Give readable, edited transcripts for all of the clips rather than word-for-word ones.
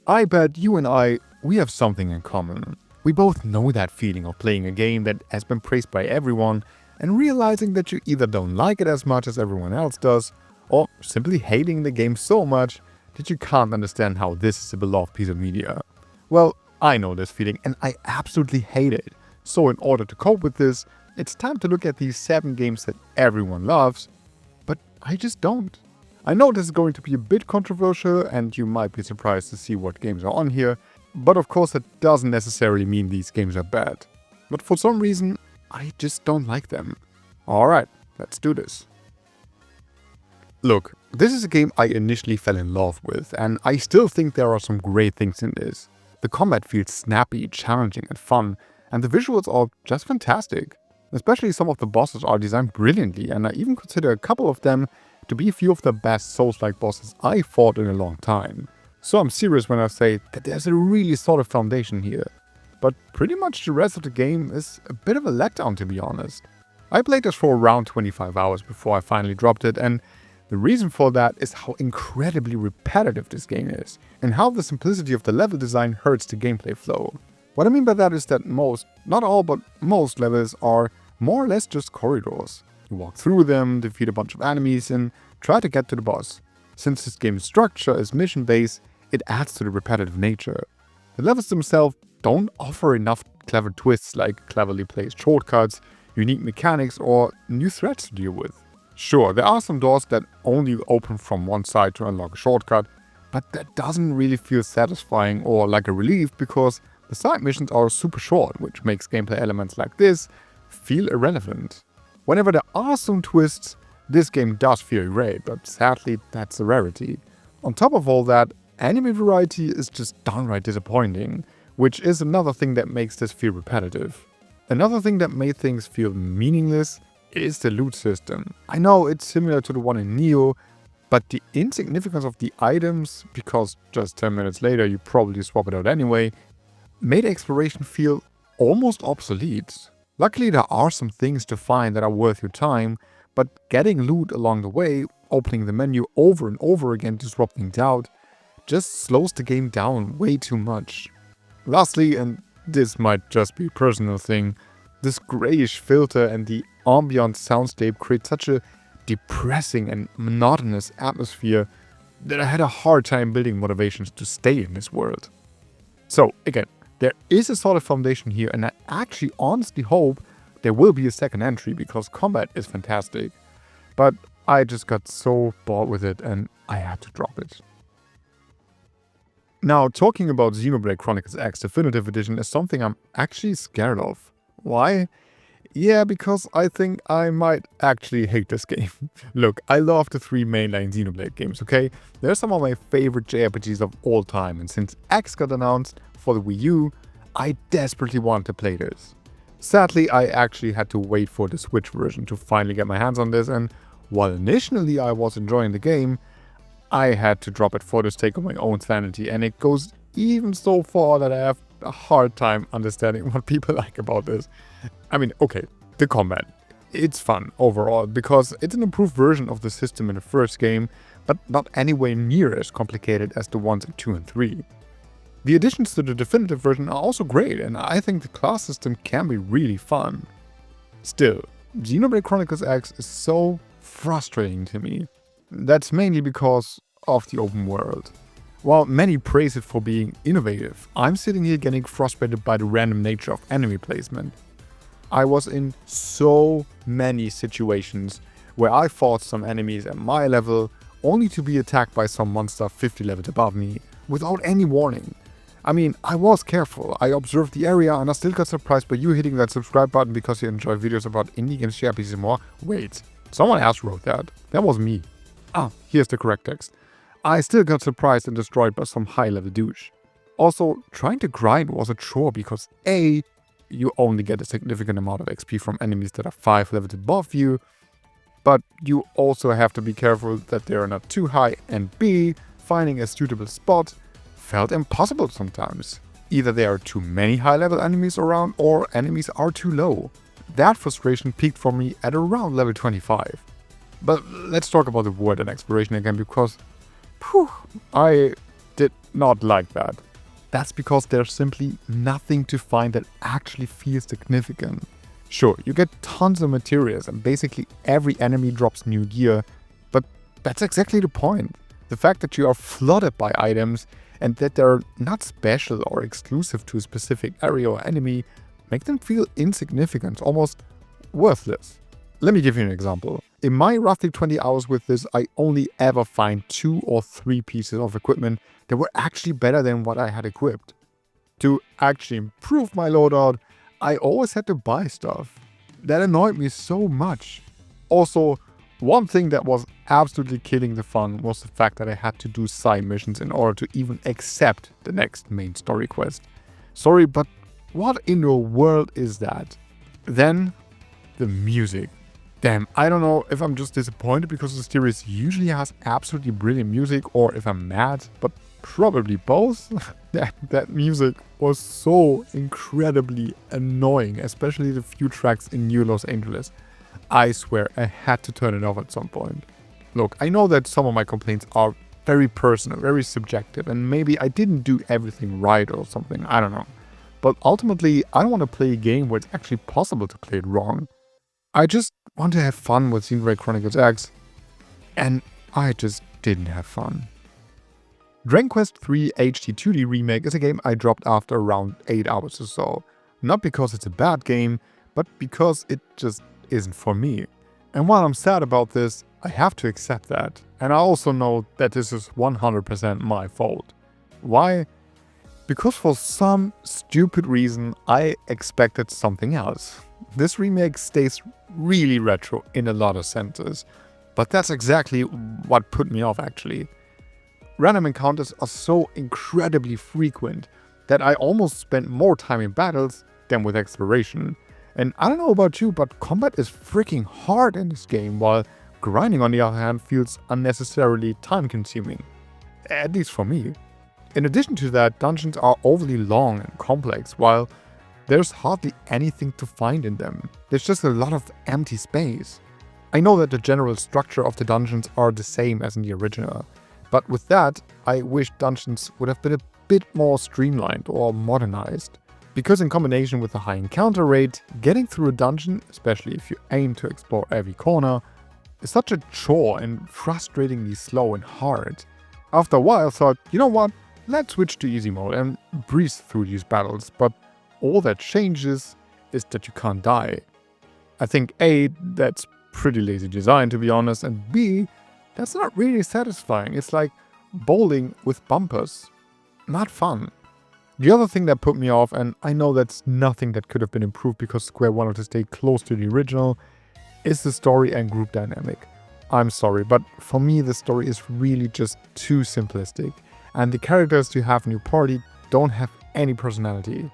I bet you and we have something in common. We both know that feeling of playing a game that has been praised by everyone and realizing that you either don't like it as much as everyone else does, or simply hating the game so much that you can't understand how this is a beloved piece of media. Well, I know this feeling and I absolutely hate it. So in order to cope with this, it's time to look at these 7 games that everyone loves, but I just don't. I know this is going to be a bit controversial and you might be surprised to see what games are on here, but of course that doesn't necessarily mean these games are bad. But for some reason, I just don't like them. Alright, let's do this. Look, this is a game I initially fell in love with, and I still think there are some great things in this. The combat feels snappy, challenging and fun, and the visuals are just fantastic. Especially some of the bosses are designed brilliantly, and I even consider a couple of them to be a few of the best Souls-like bosses I fought in a long time. So I'm serious when I say that there's a really solid foundation here. But pretty much the rest of the game is a bit of a letdown, to be honest. I played this for around 25 hours before I finally dropped it, and the reason for that is how incredibly repetitive this game is, and how the simplicity of the level design hurts the gameplay flow. What I mean by that is that most, not all, but most levels are more or less just corridors. You walk through them, defeat a bunch of enemies, and try to get to the boss. Since this game's structure is mission-based, it adds to the repetitive nature. The levels themselves don't offer enough clever twists like cleverly placed shortcuts, unique mechanics, or new threats to deal with. Sure, there are some doors that only open from one side to unlock a shortcut, but that doesn't really feel satisfying or like a relief because the side missions are super short, which makes gameplay elements like this feel irrelevant. Whenever there are some twists, this game does feel great, but sadly that's a rarity. On top of all that, enemy variety is just downright disappointing, which is another thing that makes this feel repetitive. Another thing that made things feel meaningless is the loot system. I know it's similar to the one in Neo, but the insignificance of the items, because just 10 minutes later you probably swap it out anyway, made exploration feel almost obsolete. Luckily there are some things to find that are worth your time, but getting loot along the way, opening the menu over and over again to swap things out, just slows the game down way too much. Lastly, and this might just be a personal thing, this greyish filter and the ambient soundscape create such a depressing and monotonous atmosphere that I had a hard time building motivations to stay in this world. So again, there is a solid foundation here, and I actually honestly hope there will be a second entry because combat is fantastic. But I just got so bored with it and I had to drop it. Now, talking about Xenoblade Chronicles X Definitive Edition is something I'm actually scared of. Why? Yeah, because I think I might actually hate this game. Look, I love the 3 mainline Xenoblade games, okay? They're some of my favorite JRPGs of all time, and since X got announced for the Wii U, I desperately wanted to play this. Sadly, I actually had to wait for the Switch version to finally get my hands on this, and while initially I was enjoying the game, I had to drop it for the sake of my own sanity, and it goes even so far that I have a hard time understanding what people like about this. I mean, okay, the combat. It's fun overall, because it's an improved version of the system in the first game, but not anywhere near as complicated as the ones in 2 and 3. The additions to the definitive version are also great, and I think the class system can be really fun. Still, Xenoblade Chronicles X is so frustrating to me. That's mainly because of the open world. While many praise it for being innovative, I'm sitting here getting frustrated by the random nature of enemy placement. I was in so many situations where I fought some enemies at my level only to be attacked by some monster 50 levels above me without any warning. I mean, I was careful, I observed the area, and I still got surprised by you hitting that subscribe button because you enjoy videos about indie games, JRPGs and more. Wait, someone else wrote that. That was me. Ah, here's the correct text. I still got surprised and destroyed by some high-level douche. Also, trying to grind was a chore because A, you only get a significant amount of XP from enemies that are 5 levels above you, but you also have to be careful that they are not too high, and B, finding a suitable spot felt impossible sometimes. Either there are too many high-level enemies around or enemies are too low. That frustration peaked for me at around level 25. But let's talk about the world and exploration again because I did not like that. That's because there's simply nothing to find that actually feels significant. Sure, you get tons of materials and basically every enemy drops new gear, but that's exactly the point. The fact that you are flooded by items and that they're not special or exclusive to a specific area or enemy make them feel insignificant, almost worthless. Let me give you an example. In my roughly 20 hours with this, I only ever find 2 or 3 pieces of equipment that were actually better than what I had equipped. To actually improve my loadout, I always had to buy stuff. That annoyed me so much. Also, one thing that was absolutely killing the fun was the fact that I had to do side missions in order to even accept the next main story quest. Sorry, but what in the world is that? Then, the music. Damn, I don't know if I'm just disappointed because the series usually has absolutely brilliant music or if I'm mad, but probably both. that music was so incredibly annoying, especially the few tracks in New Los Angeles. I swear I had to turn it off at some point. Look, I know that some of my complaints are very personal, very subjective, and maybe I didn't do everything right or something, I don't know. But ultimately, I don't want to play a game where it's actually possible to play it wrong. I just want to have fun with Xenoblade Chronicles X, and I just didn't have fun. Dragon Quest III HD 2D Remake is a game I dropped after around 8 hours or so. Not because it's a bad game, but because it just isn't for me. And while I'm sad about this, I have to accept that. And I also know that this is 100% my fault. Why? Because for some stupid reason, I expected something else. This remake stays really retro in a lot of senses, but that's exactly what put me off actually. Random encounters are so incredibly frequent that I almost spent more time in battles than with exploration. And I don't know about you, but combat is freaking hard in this game, while grinding on the other hand feels unnecessarily time consuming. At least for me. In addition to that, dungeons are overly long and complex, while there's hardly anything to find in them. There's just a lot of empty space. I know that the general structure of the dungeons are the same as in the original, but with that, I wish dungeons would have been a bit more streamlined or modernized. Because in combination with a high encounter rate, getting through a dungeon, especially if you aim to explore every corner, is such a chore and frustratingly slow and hard. After a while I thought, you know what, let's switch to easy mode and breeze through these battles, but all that changes is that you can't die. I think A, that's pretty lazy design to be honest, and B, that's not really satisfying. It's like bowling with bumpers. Not fun. The other thing that put me off, and I know that's nothing that could have been improved because Square wanted to stay close to the original, is the story and group dynamic. I'm sorry, but for me the story is really just too simplistic, and the characters you have in your party don't have any personality.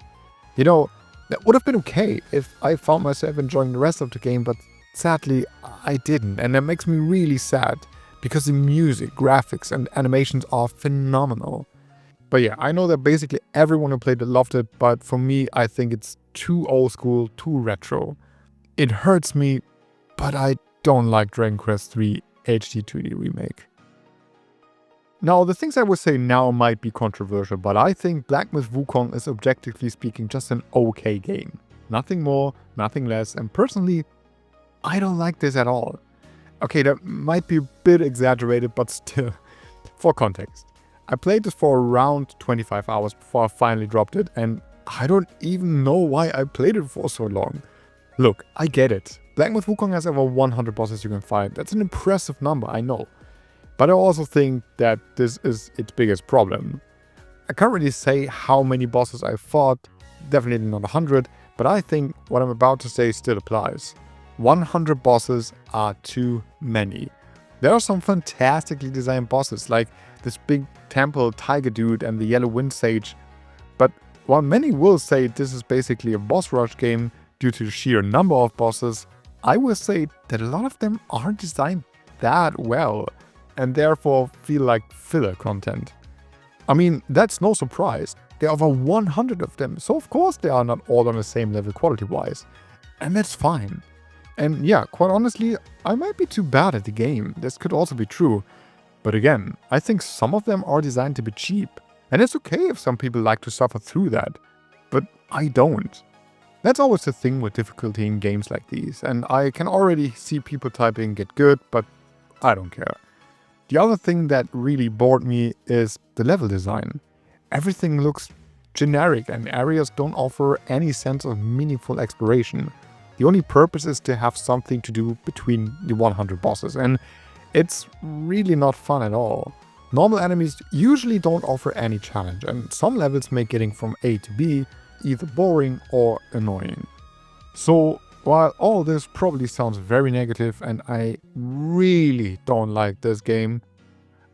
You know, that would have been okay if I found myself enjoying the rest of the game, but sadly I didn't, and that makes me really sad, because the music, graphics and animations are phenomenal. But yeah, I know that basically everyone who played it loved it, but for me I think it's too old school, too retro. It hurts me, but I don't like Dragon Quest III HD 2D Remake. Now, the things I would say now might be controversial, but I think Black Myth Wukong is objectively speaking just an okay game. Nothing more, nothing less, and personally, I don't like this at all. Okay, that might be a bit exaggerated, but still, for context. I played this for around 25 hours before I finally dropped it, and I don't even know why I played it for so long. Look, I get it. Black Myth Wukong has over 100 bosses you can fight. That's an impressive number, I know. But I also think that this is its biggest problem. I can't really say how many bosses I've fought, definitely not 100, but I think what I'm about to say still applies. 100 bosses are too many. There are some fantastically designed bosses, like this big temple tiger dude and the yellow wind sage. But while many will say this is basically a boss rush game due to the sheer number of bosses, I will say that a lot of them aren't designed that well, and therefore feel like filler content. I mean, that's no surprise. There are over 100 of them, so of course they are not all on the same level quality-wise. And that's fine. And yeah, quite honestly, I might be too bad at the game. This could also be true. But again, I think some of them are designed to be cheap. And it's okay if some people like to suffer through that. But I don't. That's always the thing with difficulty in games like these. And I can already see people typing get good, but I don't care. The other thing that really bored me is the level design. Everything looks generic and areas don't offer any sense of meaningful exploration. The only purpose is to have something to do between the 100 bosses, and it's really not fun at all. Normal enemies usually don't offer any challenge, and some levels make getting from A to B either boring or annoying. So, while all this probably sounds very negative and I really don't like this game,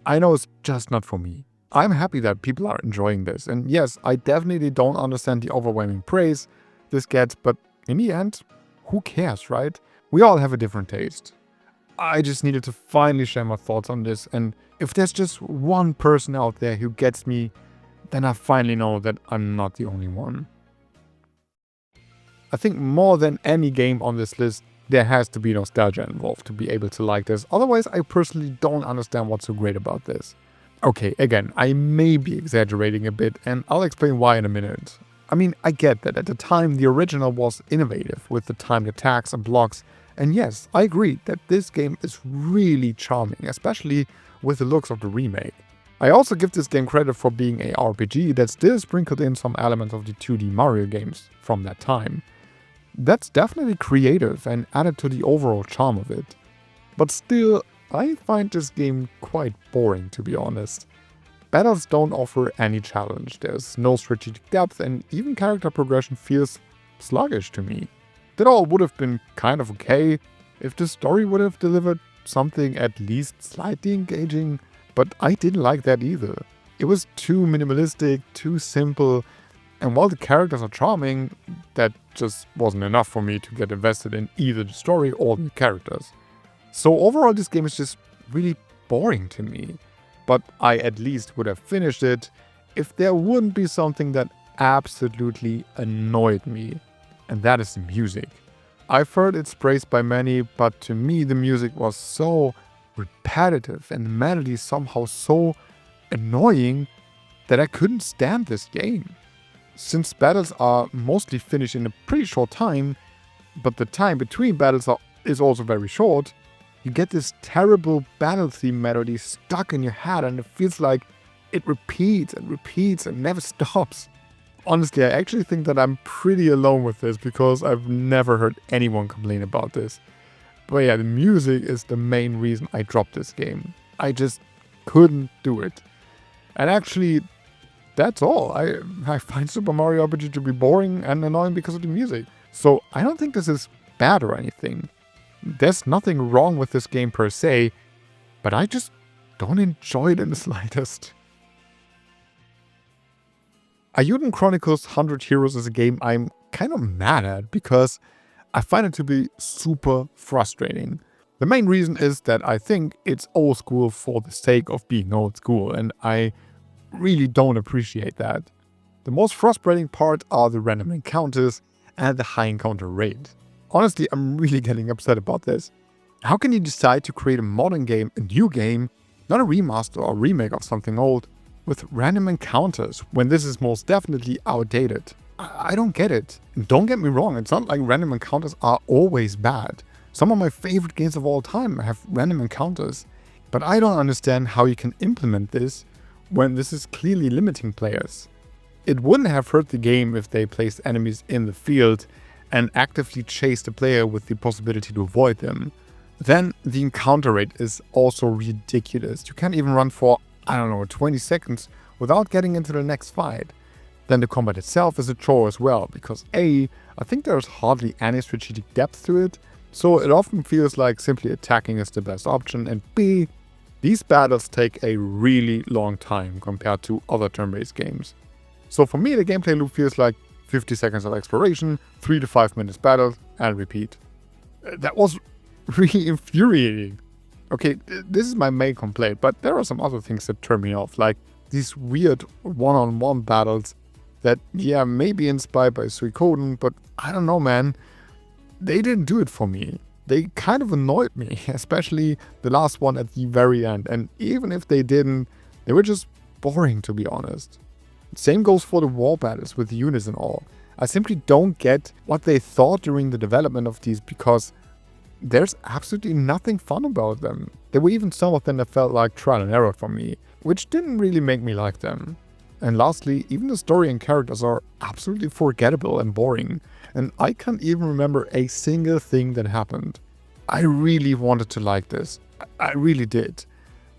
I know it's just not for me. I'm happy that people are enjoying this, and yes, I definitely don't understand the overwhelming praise this gets, but in the end, who cares, right? We all have a different taste. I just needed to finally share my thoughts on this, and if there's just one person out there who gets me, then I finally know that I'm not the only one. I think more than any game on this list, there has to be nostalgia involved to be able to like this. Otherwise, I personally don't understand what's so great about this. Okay, again, I may be exaggerating a bit, and I'll explain why in a minute. I mean, I get that at the time the original was innovative with the timed attacks and blocks, and yes, I agree that this game is really charming, especially with the looks of the remake. I also give this game credit for being a RPG that still sprinkled in some elements of the 2D Mario games from that time. That's definitely creative and added to the overall charm of it. But still, I find this game quite boring, to be honest. Battles don't offer any challenge, there's no strategic depth, and even character progression feels sluggish to me. That all would have been kind of okay if the story would have delivered something at least slightly engaging, but I didn't like that either. It was too minimalistic, too simple, and while the characters are charming, that just wasn't enough for me to get invested in either the story or the characters. So overall, this game is just really boring to me. But I at least would have finished it if there wouldn't be something that absolutely annoyed me. And that is the music. I've heard it's praised by many, but to me the music was so repetitive and the melody somehow so annoying that I couldn't stand this game. Since battles are mostly finished in a pretty short time, but the time between battles is also very short, you get this terrible battle theme melody stuck in your head and it feels like it repeats and repeats and never stops. Honestly, I actually think that I'm pretty alone with this because I've never heard anyone complain about this. But yeah, the music is the main reason I dropped this game. I just couldn't do it. And actually, that's all. I find Super Mario RPG to be boring and annoying because of the music. So I don't think this is bad or anything. There's nothing wrong with this game per se, but I just don't enjoy it in the slightest. Ayuden Chronicles 100 Heroes is a game I'm kind of mad at because I find it to be super frustrating. The main reason is that I think it's old school for the sake of being old school, and I really don't appreciate that. The most frustrating part are the random encounters and the high encounter rate. Honestly, I'm really getting upset about this. How can you decide to create a modern game, a new game, not a remaster or remake of something old, with random encounters when this is most definitely outdated? I don't get it. And don't get me wrong, it's not like random encounters are always bad. Some of my favorite games of all time have random encounters. But I don't understand how you can implement this when this is clearly limiting players. It wouldn't have hurt the game if they placed enemies in the field and actively chase the player with the possibility to avoid them. Then the encounter rate is also ridiculous. You can't even run for, 20 seconds without getting into the next fight. Then the combat itself is a chore as well, because A, I think there's hardly any strategic depth to it, so it often feels like simply attacking is the best option, and B, these battles take a really long time compared to other turn-based games. So for me, the gameplay loop feels like 50 seconds of exploration, 3 to 5 minutes battle, and repeat. That was really infuriating. Okay, this is my main complaint, but there are some other things that turn me off, like these weird one-on-one battles that, may be inspired by Suikoden, but I don't know, man. They didn't do it for me. they kind of annoyed me, especially the last one at the very end. And even if they didn't, they were just boring, to be honest. Same goes for the war battles with units and all. I simply don't get what they thought during the development of these, because there's absolutely nothing fun about them. There were even some of them that felt like trial and error for me, which didn't really make me like them. And lastly, even the story and characters are absolutely forgettable and boring, and I can't even remember a single thing that happened. I really wanted to like this. I really did.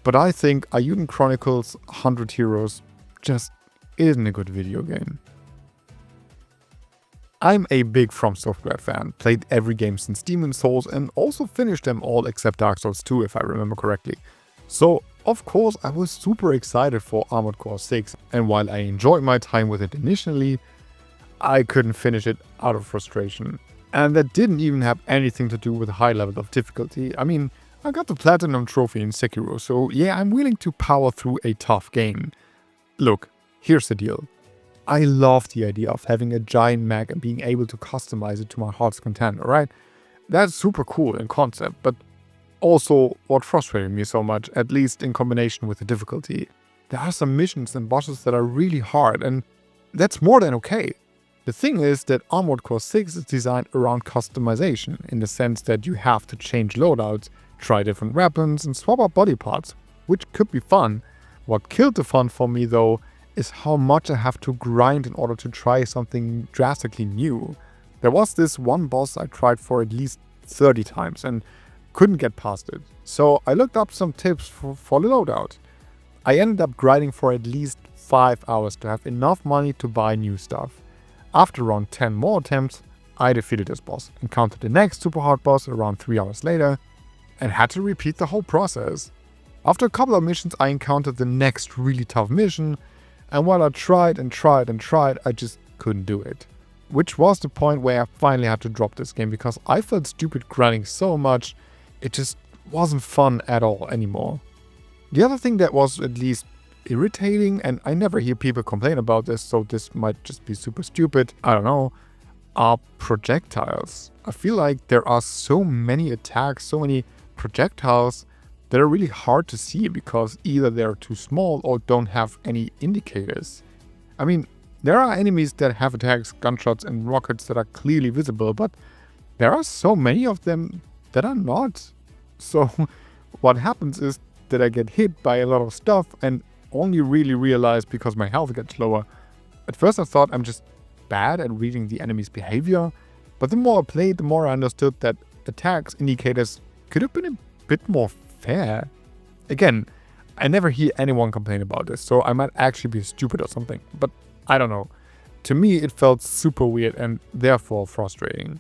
But I think Ayuden Chronicles 100 Heroes just isn't a good video game. I'm a big From Software fan, played every game since Demon's Souls and also finished them all except Dark Souls 2 if I remember correctly. So of course I was super excited for Armored Core 6, and while I enjoyed my time with it initially, I couldn't finish it out of frustration. And that didn't even have anything to do with a high level of difficulty. I mean, I got the Platinum Trophy in Sekiro, so yeah, I'm willing to power through a tough game. Look, here's the deal. I love the idea of having a giant mech and being able to customize it to my heart's content, alright? That's super cool in concept, but also what frustrated me so much, at least in combination with the difficulty. There are some missions and bosses that are really hard, and that's more than okay. The thing is that Armored Core 6 is designed around customization, in the sense that you have to change loadouts, try different weapons, and swap out body parts, which could be fun. What killed the fun for me though is how much I have to grind in order to try something drastically new. There was this one boss I tried for at least 30 times and couldn't get past it. So I looked up some tips for the loadout. I ended up grinding for at least 5 hours to have enough money to buy new stuff. After around 10 more attempts, I defeated this boss, encountered the next super hard boss around 3 hours later, and had to repeat the whole process. After a couple of missions, I encountered the next really tough mission, and while I tried and tried and tried, I just couldn't do it. Which was the point where I finally had to drop this game, because I felt stupid grinding so much, it just wasn't fun at all anymore. The other thing that was at least irritating, and I never hear people complain about this, so this might just be super stupid, I don't know, are projectiles. I feel like there are so many attacks, so many projectiles that are really hard to see because either they're too small or don't have any indicators. I mean, there are enemies that have attacks, gunshots and rockets that are clearly visible, but there are so many of them that are not. So what happens is that I get hit by a lot of stuff and only really realize because my health gets lower. At first I thought I'm just bad at reading the enemy's behavior, but the more I played, the more I understood that attacks indicators could have been a bit more fair. Again, I never hear anyone complain about this, so I might actually be stupid or something, but I don't know. To me it felt super weird and therefore frustrating.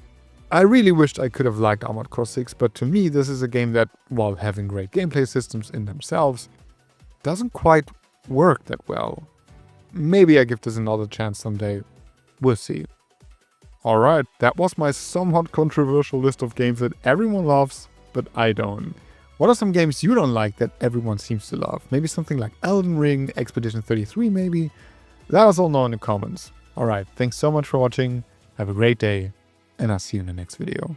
I really wished I could have liked Armored Core 6, but to me this is a game that, while having great gameplay systems in themselves, doesn't quite work that well. Maybe I give this another chance someday. We'll see. Alright, that was my somewhat controversial list of games that everyone loves, but I don't. What are some games you don't like that everyone seems to love? Maybe something like Elden Ring, Expedition 33 maybe? Let us all know in the comments. Alright, thanks so much for watching, have a great day, and I'll see you in the next video.